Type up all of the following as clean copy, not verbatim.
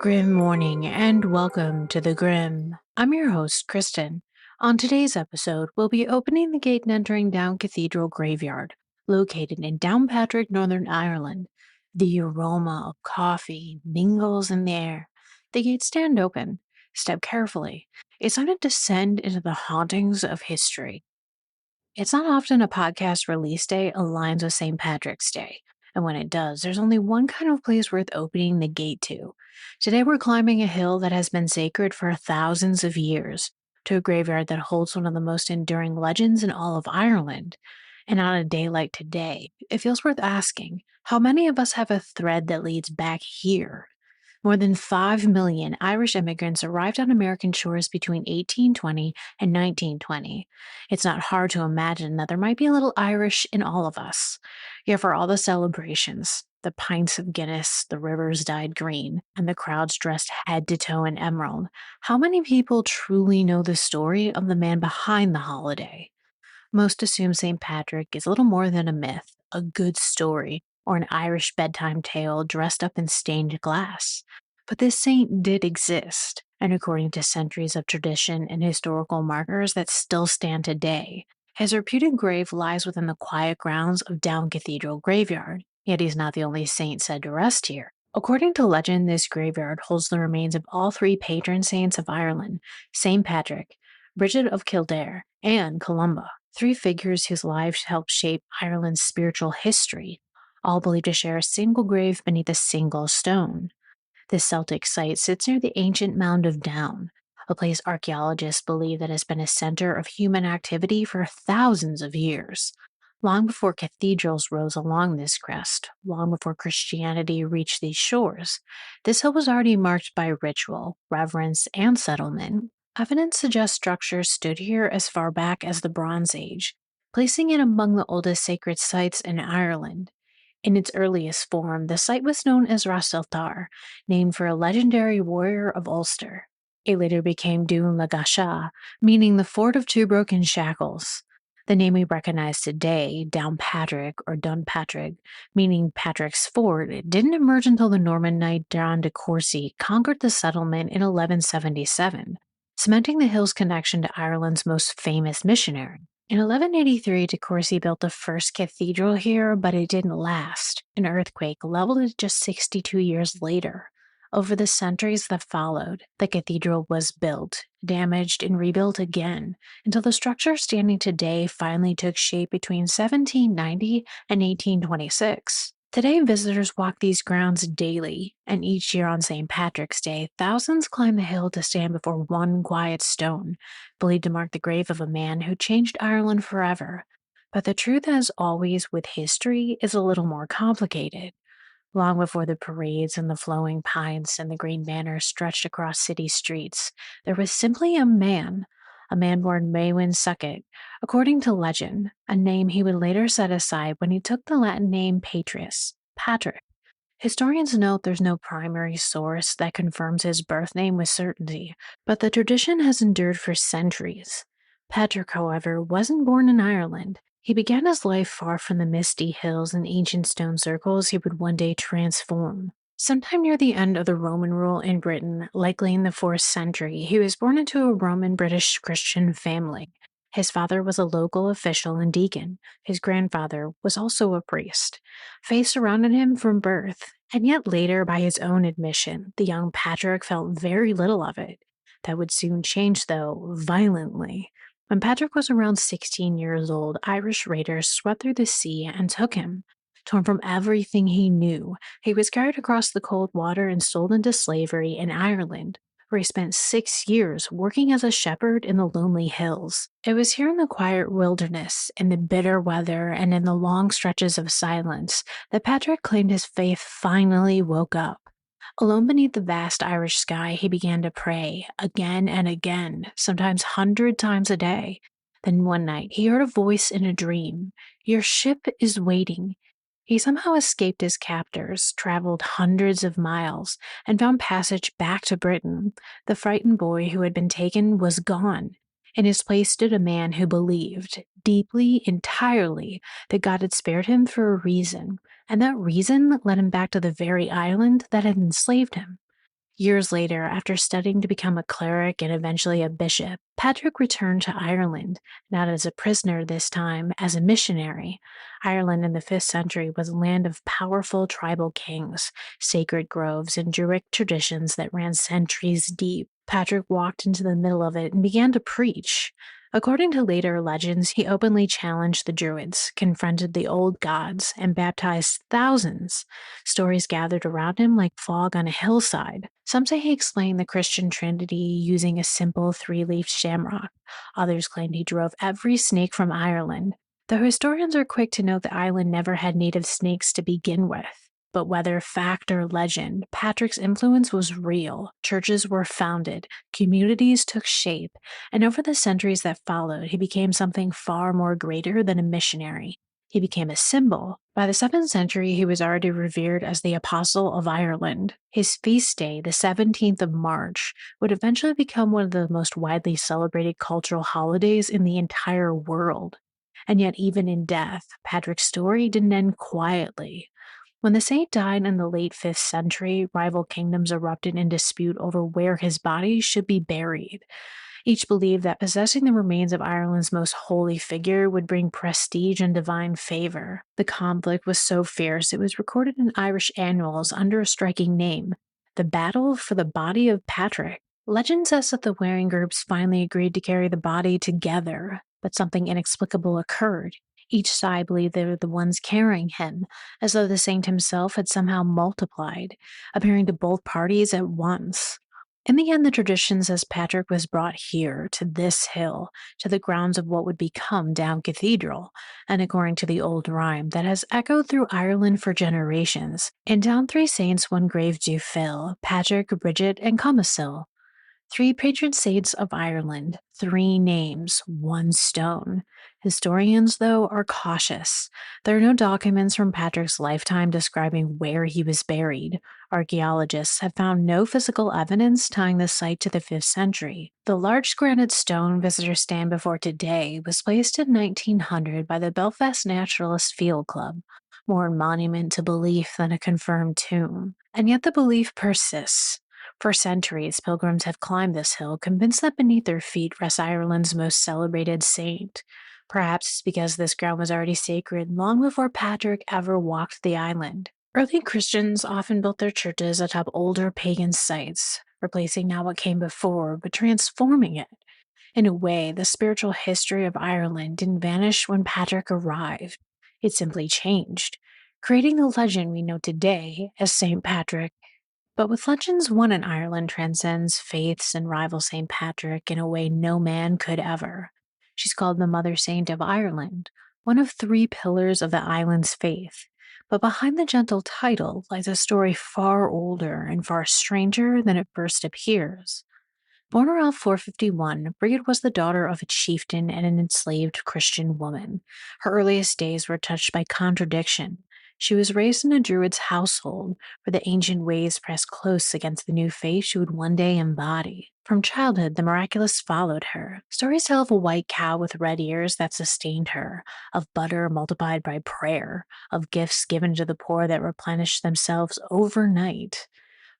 Grim morning and welcome to the Grim. I'm your host, Kristin. On today's episode, we'll be opening the gate and entering Down Cathedral Graveyard, located in Downpatrick, Northern Ireland. The aroma of coffee mingles in the air. The gates stand open. Step carefully. It's time to descend into the hauntings of history. It's not often a podcast release day aligns with St. Patrick's Day, and when it does, there's only one kind of place worth opening the gate to. Today we're climbing a hill that has been sacred for thousands of years, to a graveyard that holds one of the most enduring legends in all of Ireland. And on a day like today, it feels worth asking, how many of us have a thread that leads back here? More than 5 million Irish immigrants arrived on American shores between 1820 and 1920. It's not hard to imagine that there might be a little Irish in all of us. Yet for all the celebrations, the pints of Guinness, the rivers dyed green, and the crowds dressed head to toe in emerald, how many people truly know the story of the man behind the holiday? Most assume St. Patrick is little more than a myth, a good story, or an Irish bedtime tale dressed up in stained glass. But this saint did exist, and according to centuries of tradition and historical markers that still stand today, his reputed grave lies within the quiet grounds of Down Cathedral Graveyard, yet he's not the only saint said to rest here. According to legend, this graveyard holds the remains of all three patron saints of Ireland, St. Patrick, Brigid of Kildare, and Columba, three figures whose lives helped shape Ireland's spiritual history, all believed to share a single grave beneath a single stone. This Celtic site sits near the ancient mound of Down, a place archaeologists believe that has been a center of human activity for thousands of years. Long before cathedrals rose along this crest, long before Christianity reached these shores, this hill was already marked by ritual, reverence, and settlement. Evidence suggests structures stood here as far back as the Bronze Age, placing it among the oldest sacred sites in Ireland. In its earliest form, the site was known as Rasseltar, named for a legendary warrior of Ulster. It later became Dún le Gasha, meaning the fort of two broken shackles. The name we recognize today, Downpatrick or Downpatrick, meaning Patrick's Fort, didn't emerge until the Norman knight John de Courcy conquered the settlement in 1177, cementing the hill's connection to Ireland's most famous missionary. In 1183, de Courcy built the first cathedral here, but it didn't last. An earthquake leveled it just 62 years later. Over the centuries that followed, the cathedral was built, damaged, and rebuilt again, until the structure standing today finally took shape between 1790 and 1826. Today, visitors walk these grounds daily, and each year on St. Patrick's Day, thousands climb the hill to stand before one quiet stone, believed to mark the grave of a man who changed Ireland forever. But the truth, as always with history, is a little more complicated. Long before the parades and the flowing pines and the green banners stretched across city streets, there was simply a man born Maewyn Succat, according to legend, a name he would later set aside when he took the Latin name Patrius, Patrick. Historians note there's no primary source that confirms his birth name with certainty, but the tradition has endured for centuries. Patrick, however, wasn't born in Ireland. He began his life far from the misty hills and ancient stone circles he would one day transform. Sometime near the end of the Roman rule in Britain, likely in the 4th century, he was born into a Roman-British Christian family. His father was a local official and deacon. His grandfather was also a priest. Faith surrounded him from birth, and yet later, by his own admission, the young Patrick felt very little of it. That would soon change, though, violently. When Patrick was around 16 years old, Irish raiders swept through the sea and took him. Torn from everything he knew, he was carried across the cold water and sold into slavery in Ireland, where he spent 6 years working as a shepherd in the lonely hills. It was here in the quiet wilderness, in the bitter weather, and in the long stretches of silence that Patrick claimed his faith finally woke up. Alone beneath the vast Irish sky, he began to pray, again and again, sometimes 100 times a day. Then one night, he heard a voice in a dream. "Your ship is waiting." He somehow escaped his captors, traveled hundreds of miles, and found passage back to Britain. The frightened boy who had been taken was gone. In his place stood a man who believed, deeply, entirely, that God had spared him for a reason, and that reason led him back to the very island that had enslaved him. Years later, after studying to become a cleric and eventually a bishop, Patrick returned to Ireland, not as a prisoner this time, as a missionary. Ireland in the 5th century was a land of powerful tribal kings, sacred groves, and Druidic traditions that ran centuries deep. Patrick walked into the middle of it and began to preach. According to later legends, he openly challenged the Druids, confronted the old gods, and baptized thousands. Stories gathered around him like fog on a hillside. Some say he explained the Christian Trinity using a simple 3-leaf shamrock. Others claimed he drove every snake from Ireland, though historians are quick to note the island never had native snakes to begin with. But whether fact or legend, Patrick's influence was real. Churches were founded, communities took shape, and over the centuries that followed, he became something far more greater than a missionary. He became a symbol. By the 7th century, he was already revered as the Apostle of Ireland. His feast day, the 17th of March, would eventually become one of the most widely celebrated cultural holidays in the entire world. And yet, even in death, Patrick's story didn't end quietly. When the saint died in the late 5th century, rival kingdoms erupted in dispute over where his body should be buried. Each believed that possessing the remains of Ireland's most holy figure would bring prestige and divine favor. The conflict was so fierce it was recorded in Irish annals under a striking name, the Battle for the Body of Patrick. Legend says that the warring groups finally agreed to carry the body together, but something inexplicable occurred. Each side believed they were the ones carrying him, as though the saint himself had somehow multiplied, appearing to both parties at once. In the end, the tradition says Patrick was brought here, to this hill, to the grounds of what would become Down Cathedral, and according to the old rhyme that has echoed through Ireland for generations, in Down 3 saints one grave do fill, Patrick, Brigid, and Commercill. 3 patron saints of Ireland, 3 names, 1 stone. Historians, though, are cautious. There are no documents from Patrick's lifetime describing where he was buried. Archaeologists have found no physical evidence tying the site to the 5th century. The large granite stone visitors stand before today was placed in 1900 by the Belfast Naturalist Field Club, more a monument to belief than a confirmed tomb. And yet the belief persists. For centuries, pilgrims have climbed this hill, convinced that beneath their feet rests Ireland's most celebrated saint. Perhaps it's because this ground was already sacred long before Patrick ever walked the island. Early Christians often built their churches atop older pagan sites, replacing not what came before, but transforming it. In a way, the spiritual history of Ireland didn't vanish when Patrick arrived. It simply changed, creating the legend we know today as St. Patrick. But with legends, one in Ireland transcends faiths and rivals St. Patrick in a way no man could ever. She's called the Mother Saint of Ireland, one of 3 pillars of the island's faith. But behind the gentle title lies a story far older and far stranger than it first appears. Born around 451, Brigid was the daughter of a chieftain and an enslaved Christian woman. Her earliest days were touched by contradiction. She was raised in a Druid's household, where the ancient ways pressed close against the new faith she would one day embody. From childhood, the miraculous followed her. Stories tell of a white cow with red ears that sustained her, of butter multiplied by prayer, of gifts given to the poor that replenished themselves overnight.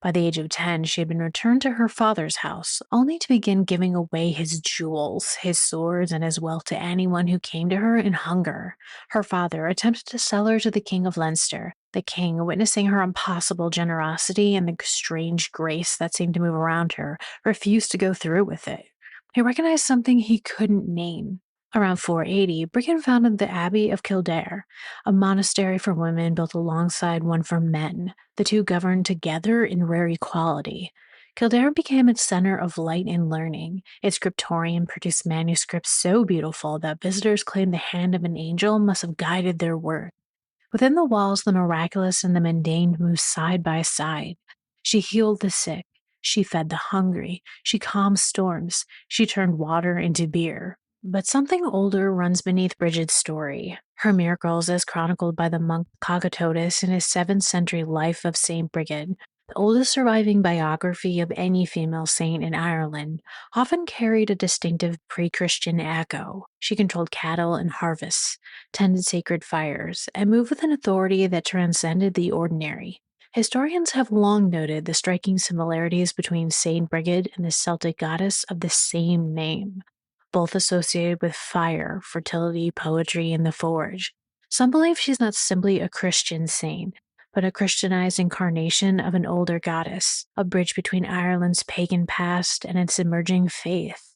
By the age of 10, she had been returned to her father's house, only to begin giving away his jewels, his swords, and his wealth to anyone who came to her in hunger. Her father attempted to sell her to the King of Leinster. The king, witnessing her impossible generosity and the strange grace that seemed to move around her, refused to go through with it. He recognized something he couldn't name. Around 480, Brigid founded the Abbey of Kildare, a monastery for women built alongside one for men. The two governed together in rare equality. Kildare became its center of light and learning. Its scriptorium produced manuscripts so beautiful that visitors claimed the hand of an angel must have guided their work. Within the walls, the miraculous and the mundane moved side by side. She healed the sick. She fed the hungry. She calmed storms. She turned water into beer. But something older runs beneath Brigid's story. Her miracles, as chronicled by the monk Cogitotus in his 7th century Life of St. Brigid, the oldest surviving biography of any female saint in Ireland, often carried a distinctive pre-Christian echo. She controlled cattle and harvests, tended sacred fires, and moved with an authority that transcended the ordinary. Historians have long noted the striking similarities between Saint Brigid and the Celtic goddess of the same name, both associated with fire, fertility, poetry, and the forge. Some believe she's not simply a Christian saint, but a Christianized incarnation of an older goddess, a bridge between Ireland's pagan past and its emerging faith.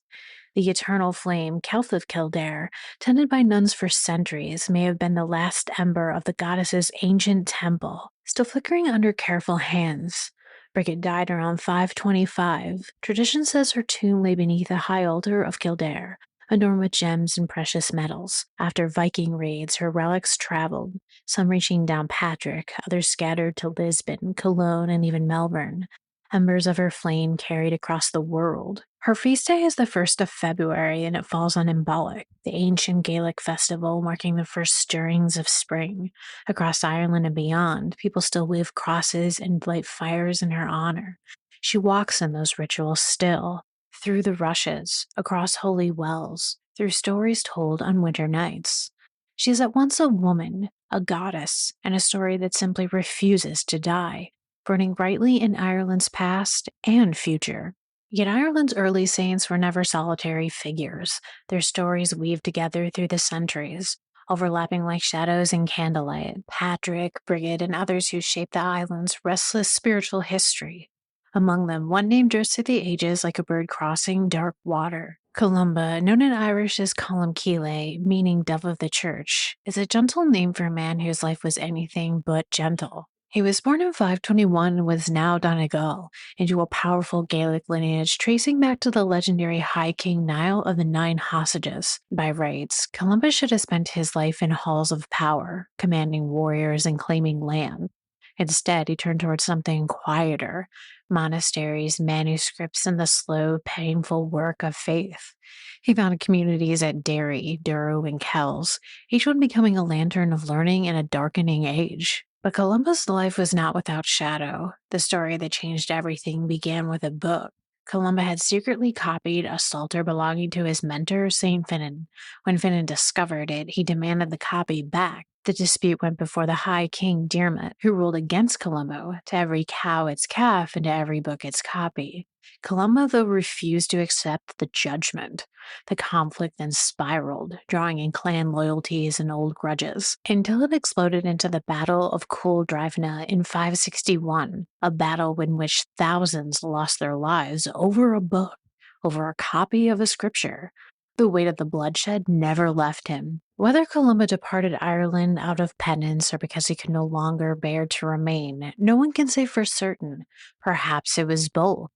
The eternal flame, Celth of Kildare, tended by nuns for centuries, may have been the last ember of the goddess's ancient temple, still flickering under careful hands. Brigid died around 525. Tradition says her tomb lay beneath a high altar of Kildare, adorned with gems and precious metals. After Viking raids, her relics traveled, some reaching Downpatrick, others scattered to Lisbon, Cologne, and even Melbourne. Embers of her flame carried across the world. Her feast day is the 1st of February and it falls on Imbolc, the ancient Gaelic festival marking the first stirrings of spring. Across Ireland and beyond, people still wave crosses and light fires in her honor. She walks in those rituals still, through the rushes, across holy wells, through stories told on winter nights. She is at once a woman, a goddess, and a story that simply refuses to die, burning brightly in Ireland's past and future. Yet Ireland's early saints were never solitary figures. Their stories weave together through the centuries, overlapping like shadows in candlelight. Patrick, Brigid, and others who shaped the island's restless spiritual history. Among them, one name drifts through the ages like a bird crossing dark water. Columba, known in Irish as Columcille, meaning dove of the church, is a gentle name for a man whose life was anything but gentle. He was born in 521 and was now Donegal, into a powerful Gaelic lineage tracing back to the legendary High King Niall of the Nine Hostages. By rights, Columba should have spent his life in halls of power, commanding warriors and claiming land. Instead, he turned towards something quieter: monasteries, manuscripts, and the slow, painful work of faith. He founded communities at Derry, Durrow, and Kells, each one becoming a lantern of learning in a darkening age. But Columba's life was not without shadow. The story that changed everything began with a book. Columba had secretly copied a psalter belonging to his mentor, Saint Finan. When Finan discovered it, he demanded the copy back. The dispute went before the High King Diarmait, who ruled against Columba: to every cow its calf and to every book its copy. Columba, though, refused to accept the judgment. The conflict then spiraled, drawing in clan loyalties and old grudges, until it exploded into the Battle of Cúl Draimhne in 561, a battle in which thousands lost their lives over a book, over a copy of a scripture. The weight of the bloodshed never left him. Whether Columba departed Ireland out of penance or because he could no longer bear to remain, no one can say for certain. Perhaps it was both.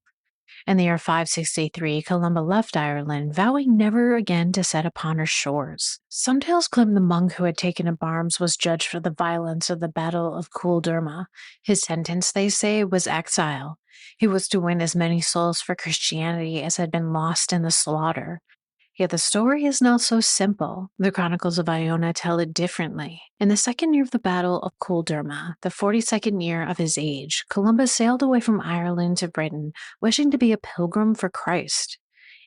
In the year 563, Columba left Ireland, vowing never again to set upon her shores. Some tales claim the monk who had taken up arms was judged for the violence of the Battle of Cúl Draimhne. His sentence, they say, was exile. He was to win as many souls for Christianity as had been lost in the slaughter. Yet the story is not so simple. The Chronicles of Iona tell it differently. In the second year of the Battle of Cúl Draimhne, the 42nd year of his age, Columba sailed away from Ireland to Britain, wishing to be a pilgrim for Christ.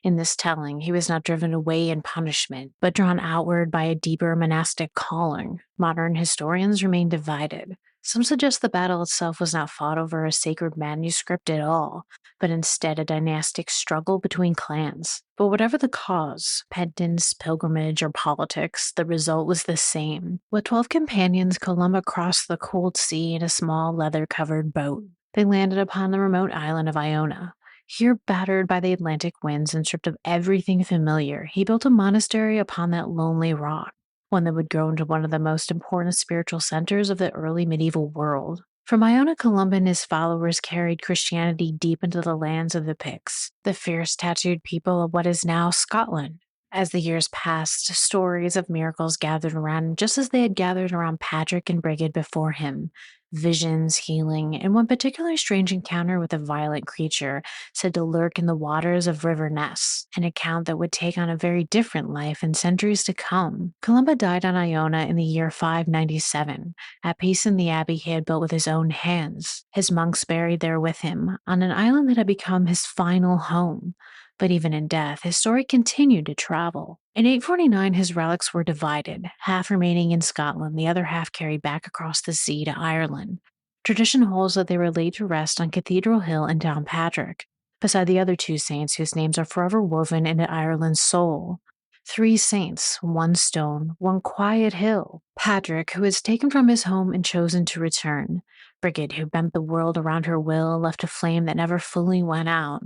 In this telling, he was not driven away in punishment, but drawn outward by a deeper monastic calling. Modern historians remain divided. Some suggest the battle itself was not fought over a sacred manuscript at all, but instead a dynastic struggle between clans. But whatever the cause, penance, pilgrimage, or politics, the result was the same. With 12 companions, Columba crossed the cold sea in a small leather-covered boat. They landed upon the remote island of Iona. Here, battered by the Atlantic winds and stripped of everything familiar, he built a monastery upon that lonely rock, one that would grow into one of the most important spiritual centers of the early medieval world. From Iona, Columba and his followers carried Christianity deep into the lands of the Picts, the fierce tattooed people of what is now Scotland. As the years passed, stories of miracles gathered around just as they had gathered around Patrick and Brigid before him. Visions, healing, and one particularly strange encounter with a violent creature said to lurk in the waters of River Ness, an account that would take on a very different life in centuries to come. Columba died on Iona in the year 597, at peace in the abbey he had built with his own hands. His monks buried there with him, on an island that had become his final home. But even in death, his story continued to travel. In 849, his relics were divided, half remaining in Scotland, the other half carried back across the sea to Ireland. Tradition holds that they were laid to rest on Cathedral Hill in Downpatrick, beside the other two saints whose names are forever woven into Ireland's soul. Three saints, one stone, one quiet hill. Patrick, who was taken from his home and chosen to return. Brigid, who bent the world around her will, left a flame that never fully went out.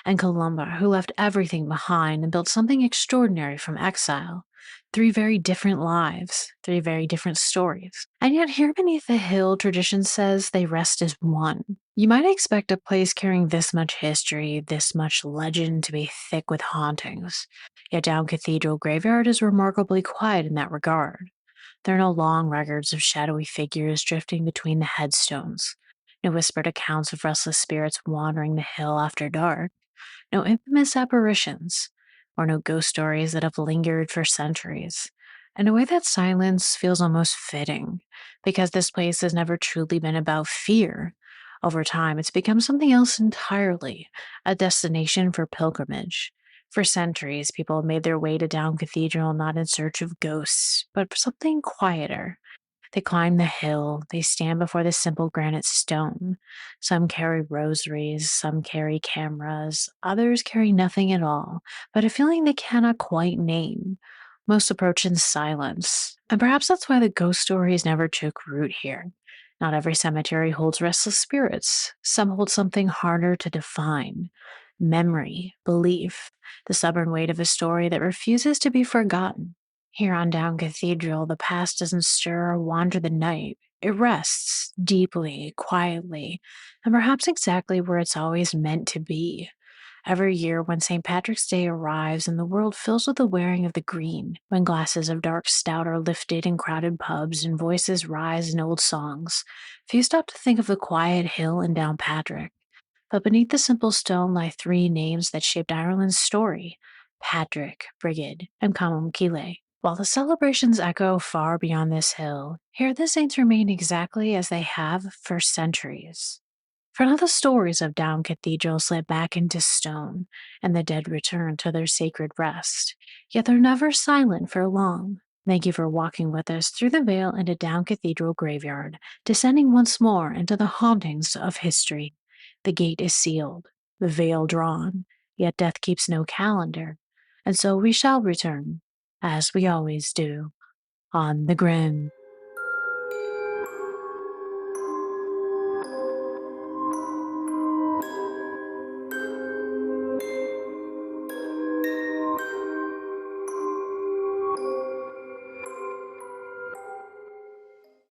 And Columba, who left everything behind and built something extraordinary from exile. Three very different lives, three very different stories. And yet, here beneath the hill, tradition says they rest as one. You might expect a place carrying this much history, this much legend to be thick with hauntings. Yet Down Cathedral Graveyard is remarkably quiet in that regard. There are no long records of shadowy figures drifting between the headstones, no whispered accounts of restless spirits wandering the hill after dark, no infamous apparitions, or no ghost stories that have lingered for centuries. In a way, that silence feels almost fitting, because this place has never truly been about fear. Over time, it's become something else entirely, a destination for pilgrimage. For centuries, people have made their way to Down Cathedral not in search of ghosts, but for something quieter. They climb the hill, they stand before the simple granite stone. Some carry rosaries, some carry cameras, others carry nothing at all, but a feeling they cannot quite name. Most approach in silence, and perhaps that's why the ghost stories never took root here. Not every cemetery holds restless spirits. Some hold something harder to define. Memory, belief, the stubborn weight of a story that refuses to be forgotten. Here on Down Cathedral, the past doesn't stir or wander the night. It rests deeply, quietly, and perhaps exactly where it's always meant to be. Every year, when St. Patrick's Day arrives and the world fills with the wearing of the green, when glasses of dark stout are lifted in crowded pubs and voices rise in old songs, few stop to think of the quiet hill in Downpatrick. But beneath the simple stone lie three names that shaped Ireland's story: Patrick, Brigid, and Columba. While the celebrations echo far beyond this hill, here the saints remain exactly as they have for centuries. For now the stories of Down Cathedral slip back into stone, and the dead return to their sacred rest. Yet they're never silent for long. Thank you for walking with us through the veil into Down Cathedral Graveyard, descending once more into the hauntings of history. The gate is sealed, the veil drawn, yet death keeps no calendar, and so we shall return, as we always do, on the grim.